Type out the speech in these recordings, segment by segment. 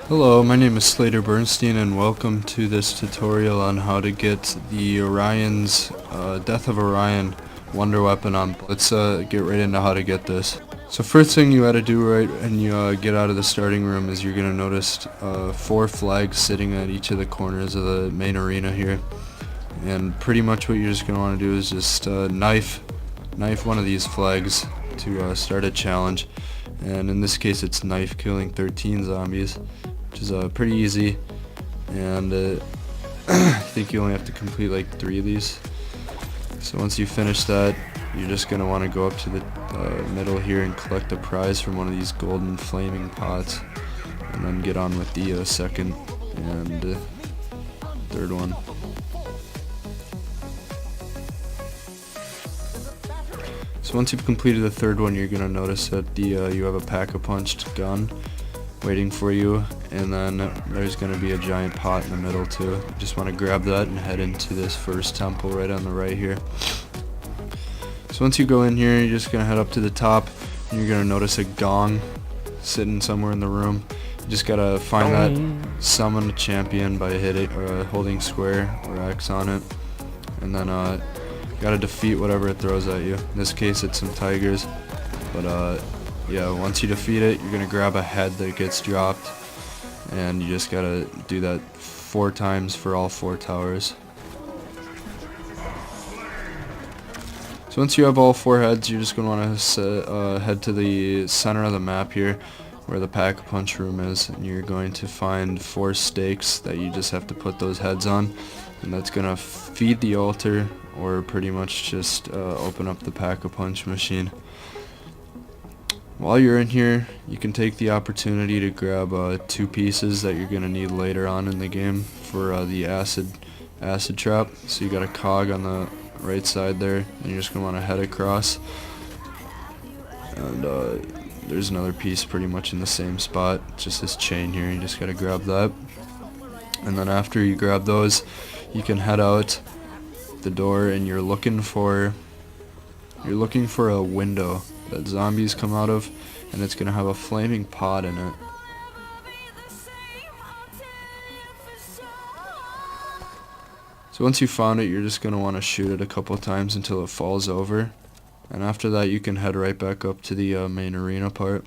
Hello, my name is Slater Bernstein and welcome to this tutorial on how to get the Orion's Death of Orion Wonder Weapon on. Let's get right into how to get this. So first thing you gotta do right when you get out of the starting room is you're gonna notice 4 flags sitting at each of the corners of the main arena here. And pretty much what you're just gonna want to do is just knife one of these flags to start a challenge. And in this case it's knife killing 13 zombies, which is pretty easy, and I think you only have to complete like 3 of these. So once you finish that, you're just going to want to go up to the middle here and collect a prize from one of these golden flaming pots, and then get on with the second and third one. So once you've completed the third one, you're going to notice that you have a pack-a-punched gun waiting for you, and then there's going to be a giant pot in the middle too. You just want to grab that and head into this first temple right on the right here. So once you go in here, you're just going to head up to the top, and you're going to notice a gong sitting somewhere in the room. You just got to find that, summon a champion by hitting or holding square or X on it, and then you got to defeat whatever it throws at you. In this case it's some tigers, but yeah, once you defeat it, you're gonna grab a head that gets dropped, and you just gotta do that 4 times for all 4 towers. So once you have all 4 heads, you're just gonna want to head to the center of the map here, where the pack-a-punch room is, and you're going to find 4 stakes that you just have to put those heads on, and that's gonna feed the altar, or pretty much just open up the pack-a-punch machine. While you're in here, you can take the opportunity to grab 2 pieces that you're going to need later on in the game for the acid trap. So you got a cog on the right side there, and you're just going to want to head across. And there's another piece pretty much in the same spot, just this chain here. You just got to grab that. And then after you grab those, you can head out the door, and you're looking for a window that zombies come out of, and it's gonna have a flaming pot in it. So once you found it, you're just gonna want to shoot it a couple times until it falls over, and after that you can head right back up to the main arena part.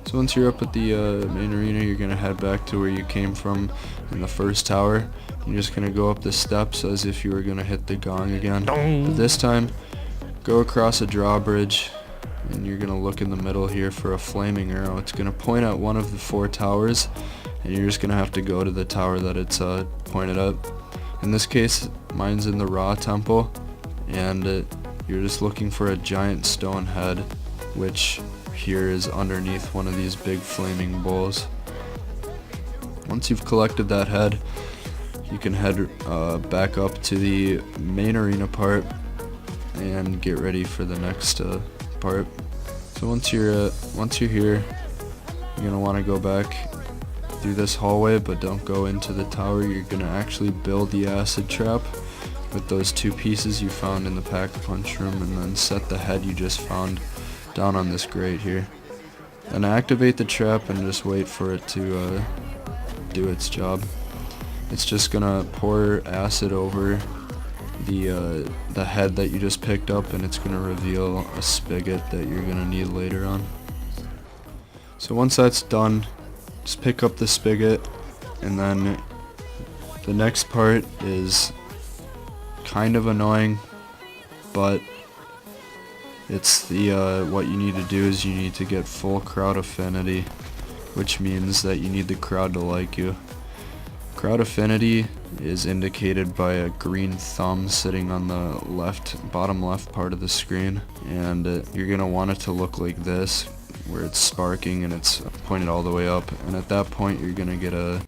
So once you're up at the main arena, you're gonna head back to where you came from in the first tower. You're just gonna go up the steps as if you were gonna hit the gong again, but this time go across a drawbridge, and you're gonna look in the middle here for a flaming arrow. It's gonna point at one of the 4 towers, and you're just gonna have to go to the tower that it's pointed at. In this case, mine's in the Ra temple, and you're just looking for a giant stone head, which here is underneath one of these big flaming bowls. Once you've collected that head, you can head back up to the main arena part and get ready for the next part. So once you're here, you're gonna want to go back through this hallway, but don't go into the tower. You're gonna actually build the acid trap with those 2 pieces you found in the pack-a-punch room, and then set the head you just found down on this grate here. Then activate the trap and just wait for it to do its job. It's just gonna pour acid over the head that you just picked up, and it's going to reveal a spigot that you're going to need later on. So once that's done, just pick up the spigot, and then the next part is kind of annoying, but it's the what you need to do is you need to get full crowd affinity, which means that you need the crowd to like you. Crowd affinity is indicated by a green thumb sitting on the bottom left part of the screen, and you're going to want it to look like this, where it's sparking and it's pointed all the way up, and at that point you're going to get and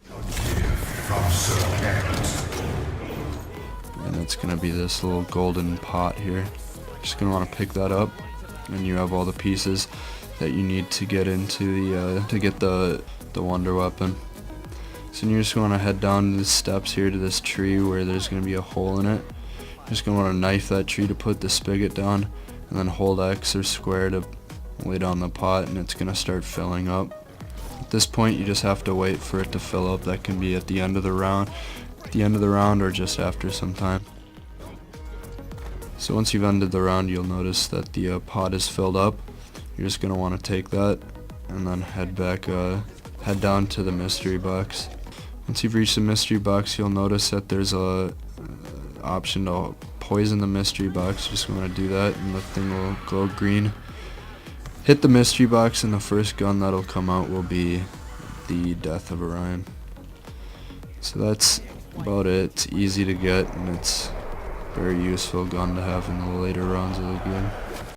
it's going to be this little golden pot here. Just going to want to pick that up, and you have all the pieces that you need to get into to get the wonder weapon. So you're just going to head down the steps here to this tree where there's going to be a hole in it. You're just going to want to knife that tree to put the spigot down, and then hold X or square to lay down the pot, and it's going to start filling up. this point you just have to wait for it to fill up. That can be at the end of the round, or just after some time. So once you've ended the round, you'll notice that the pot is filled up. You're just going to want to take that and then head down to the mystery box. Once you've reached the mystery box, you'll notice that there's a option to poison the mystery box. Just want to do that and the thing will glow green. Hit the mystery box and the first gun that'll come out will be the Death of Orion. So that's about it. It's easy to get and it's a very useful gun to have in the later rounds of the game.